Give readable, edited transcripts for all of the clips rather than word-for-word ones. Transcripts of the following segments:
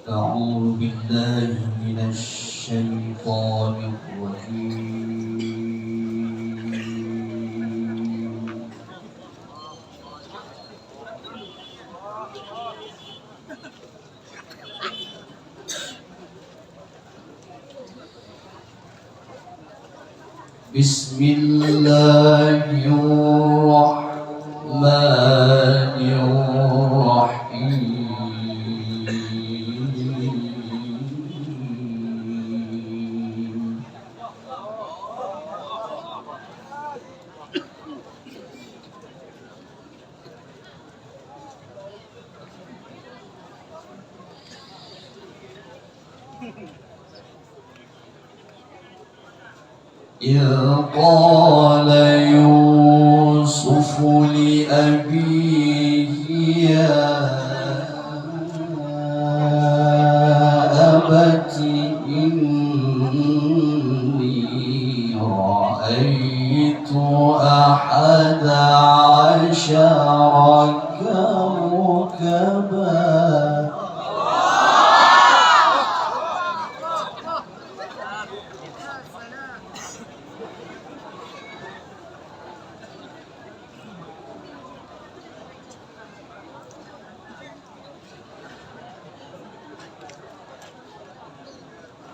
أعوذ بالله من الشيطان الرجيم. بسم الله الرحمن الرحيم. إذ قال يوسف لأبيه يا أبت إني رأيت أحد عشر كوكبا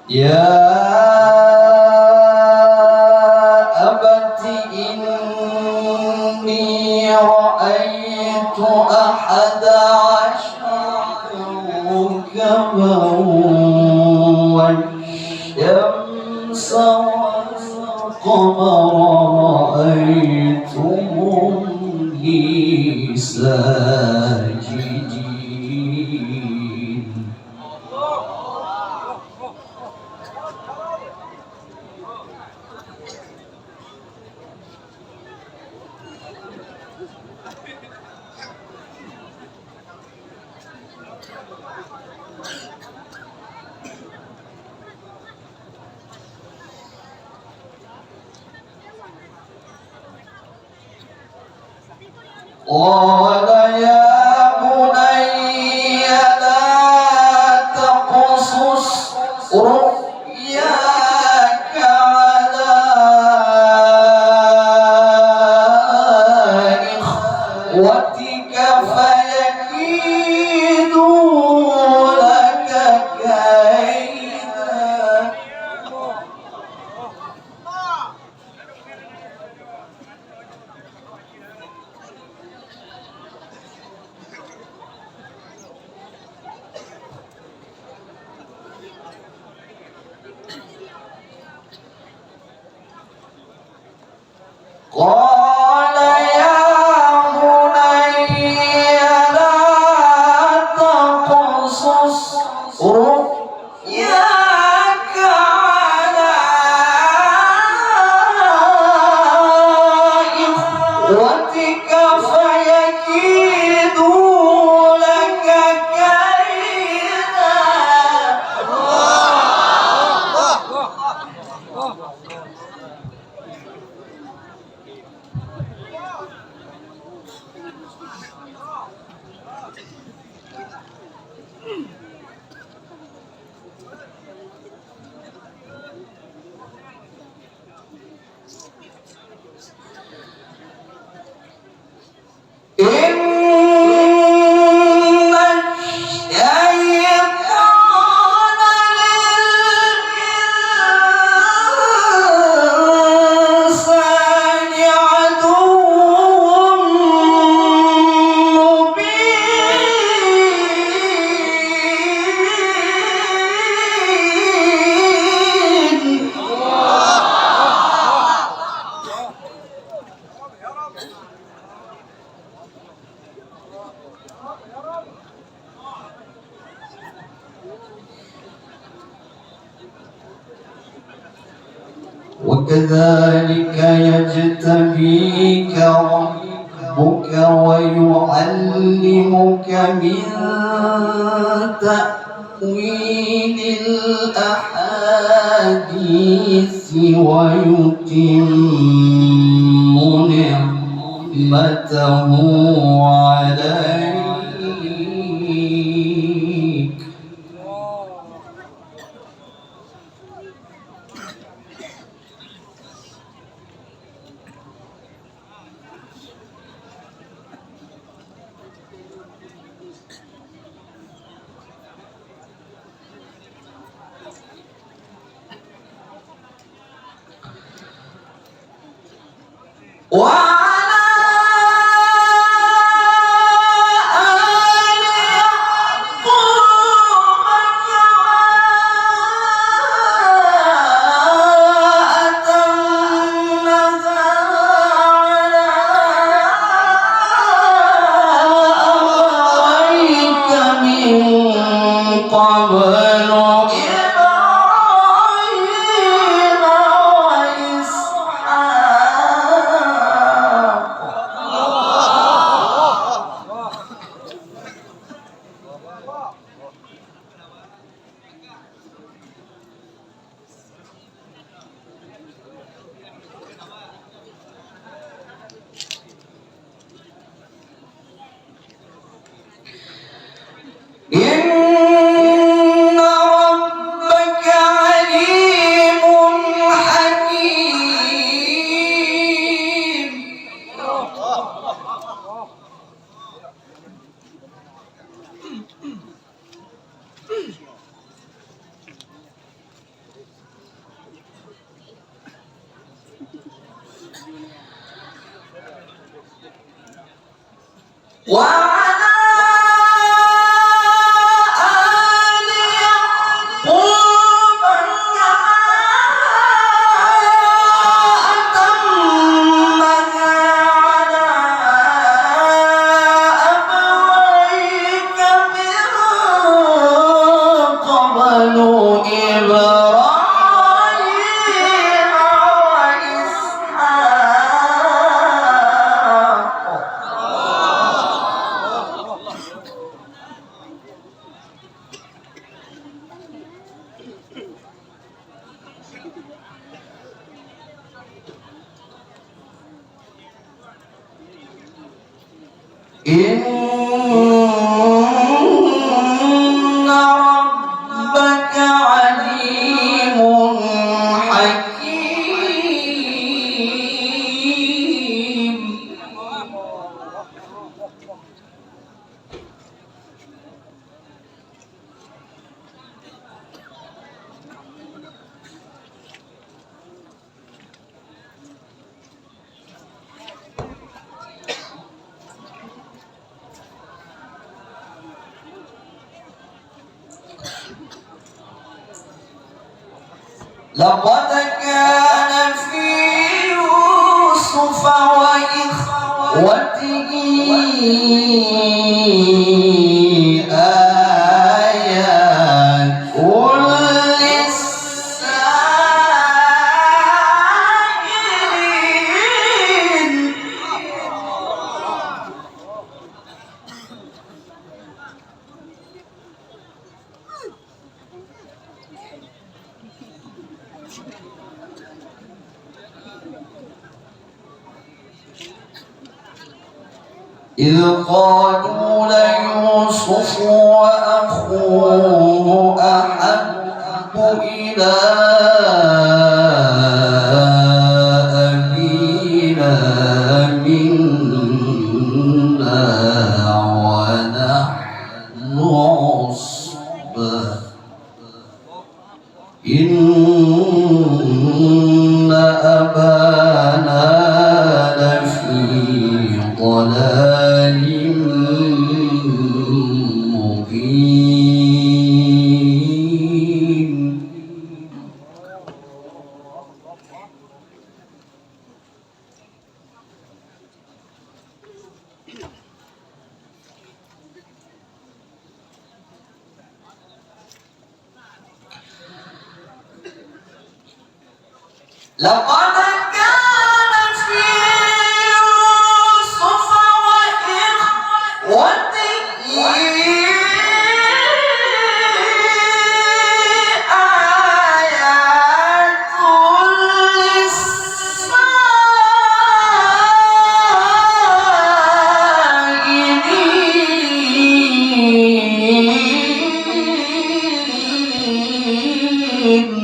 يا أبت إني رأيت أحد عشر كوكبا والشمس والقمر رأيتهم لي ساجدين. قال يا بني لا تقصص رؤياك على إخوتك فيكيدوا لك كيدا. قال يا بني لا تقصص رؤياك على إخوتك فيكيدوا لك كيدا. إن الشيطان للإنسان عدو مبين. وكذلك يجتبيك ربك ويعلمك من تأويل الأحاديث ويتم نعمته عليك قبل إبراهيم إن ربك عليم حكيم. وعلى آل يعقوب كما أتمها على أبويك من قبل إبراهيم إن ربك عليم حكيم. لقد كان في يوسف وإخوته آيات للسائلين. إذ قالوا ليوسف وأخوه أحب إلى أبينا منا ونحن عصبة إن أبانا لفي ضلال مبين. لقد كان في يوسف وإخوته آيات للسائلين.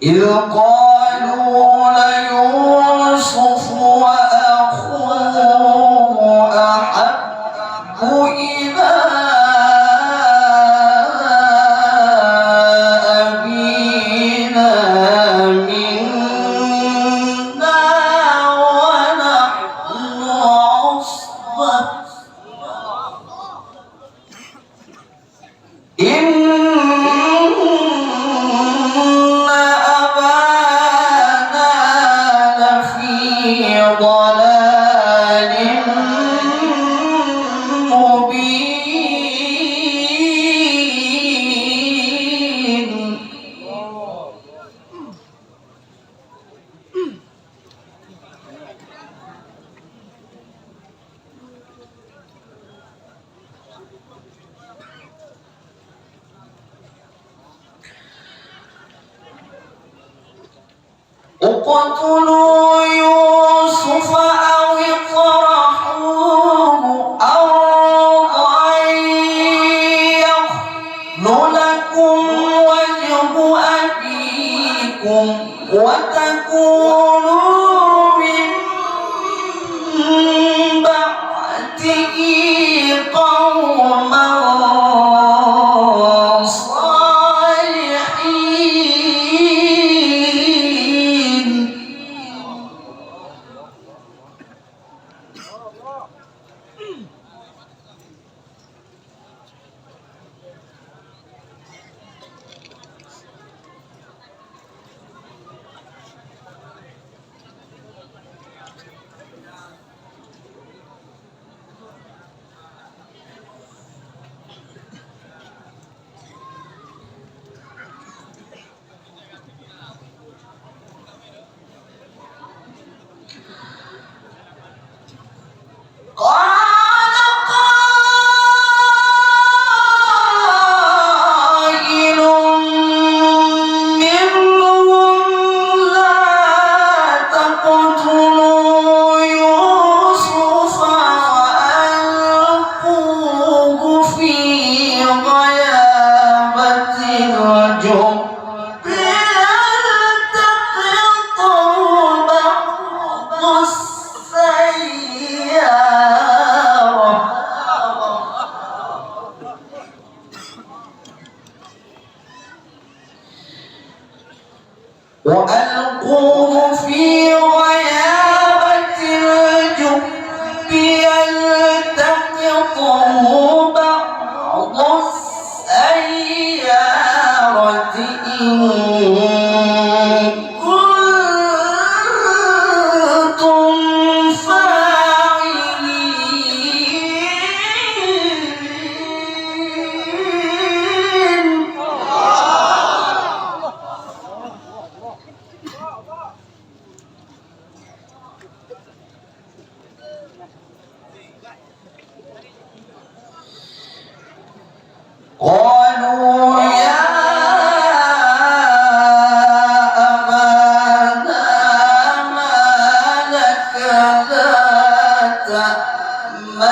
إذ قالوا ليوسف وأخوه أحب إلى أبينا منا ونحن عصبة اقتلوا يوسف أو اطرحوه أرضا يخل لكم وجه أبيكم وتكونوا من بعده قوما وألقوه في غيابة الجب يلتقطه بعض السيارة إن كنتم فاعلين. قالوا يا أبانا ما لك لا تأمنا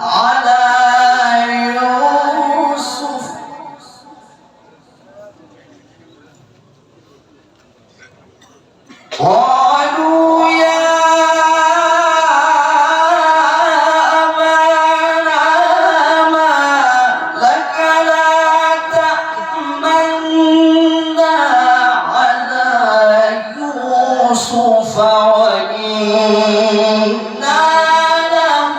على يوسف قالوا يا أبانا ما لك لا تأمنا على يوسف وإنا له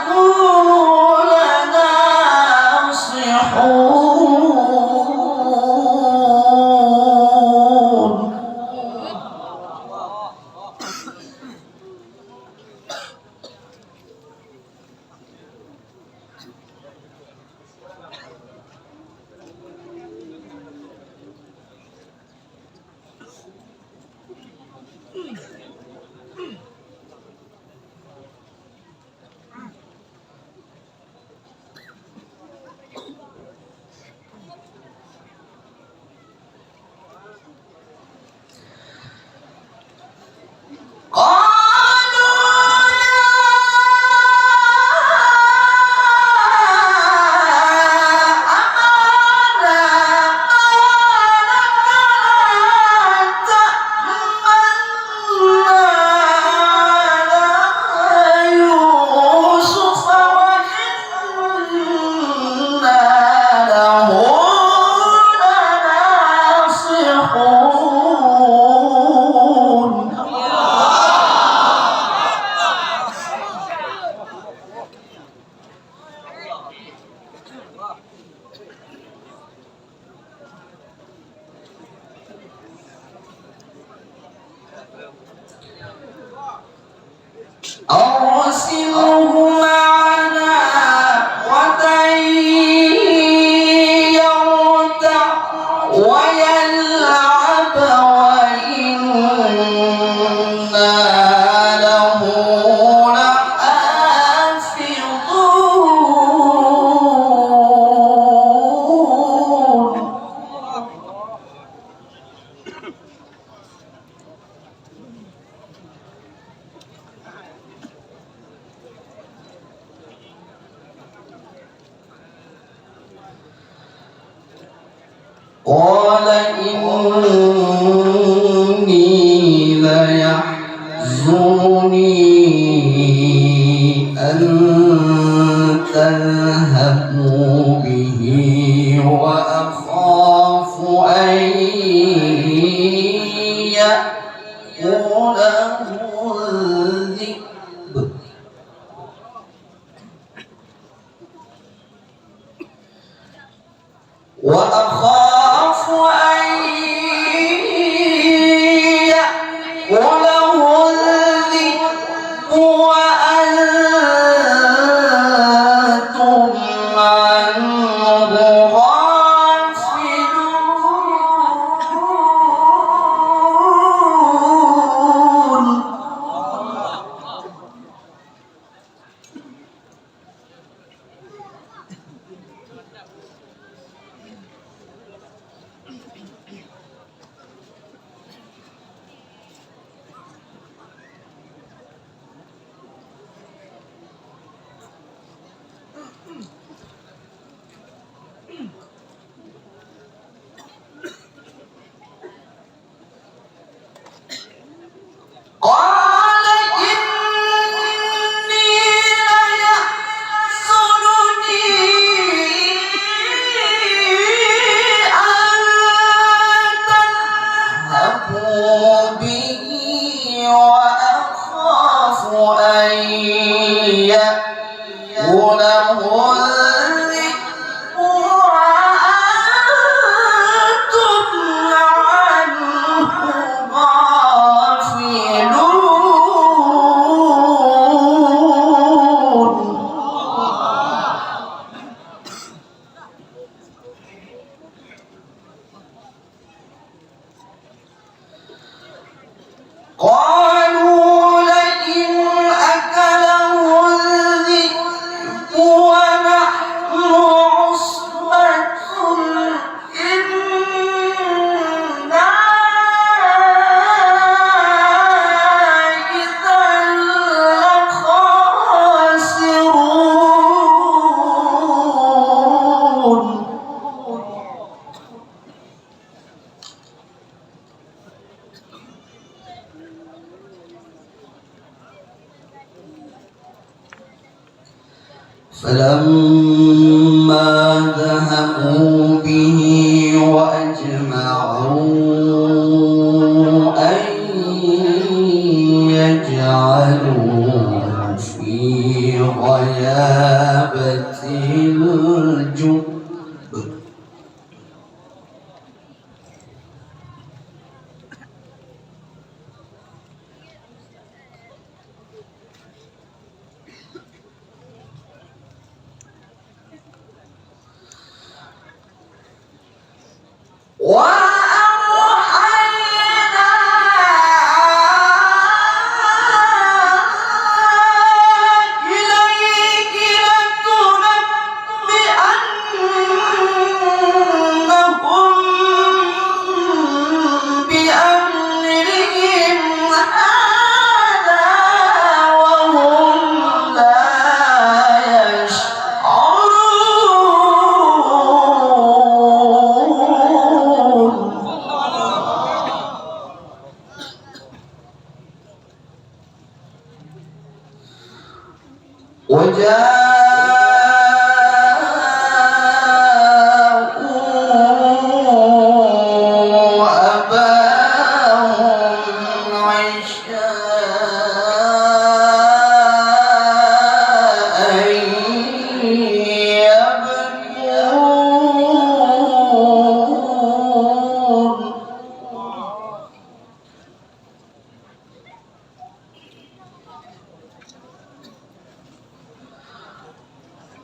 لناصحون. أرسله معنا غدا يرتع ويلعب وإنا له لحافظون. قال إني ليحزنني أن تذهبوا به وأخاف أن يأكله الذئب وأخاف أن يأكله الذئب وأنتم عنه غافلون. قال إني ليحزنني أن تذهبوا به وأخاف أن يأكله الذئب وأنتم عنه غافلون. قالوا لئن أكله الذئب ونحن عصبة إنا إذا لخاسرون. فلما ذهبوا به وأجمعوا أن يجعلوه في غيابة الجب وأوحينا إليك لتنبئنهم بأمرهم هذا وهم لا يشعرون. وجاءوا أباهم عشاء يبكون.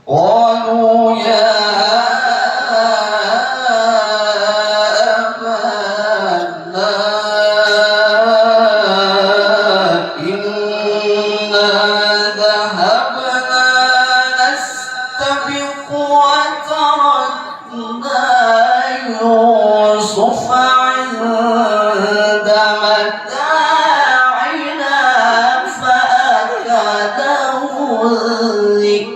قالوا يا أبانا إنا ذهبنا نستبق وتركنا يوسف عند متاعنا فأكله الذئب.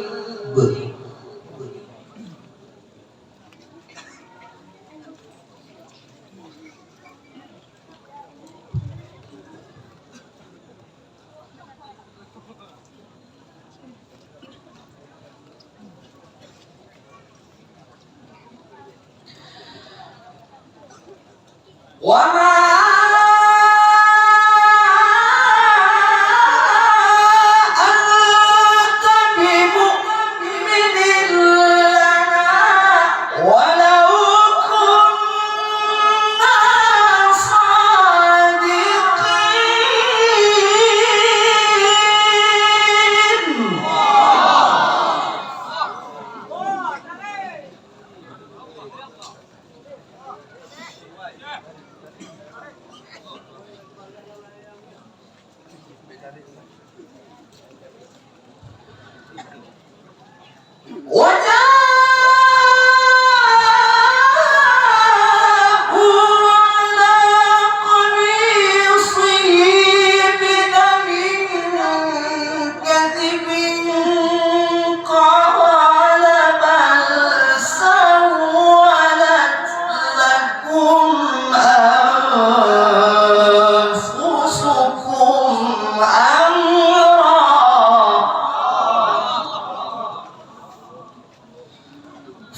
وما أنت بمؤمن لنا ولو كنا صادقين.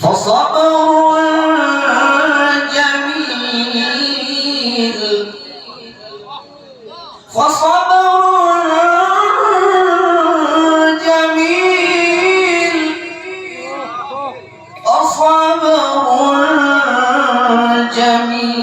فصبر جميل فصبر جميل فصبر جميل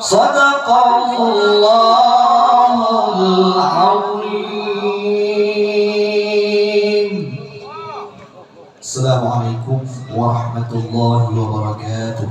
صدق الله العظيم. السلام عليكم ورحمة الله وبركاته.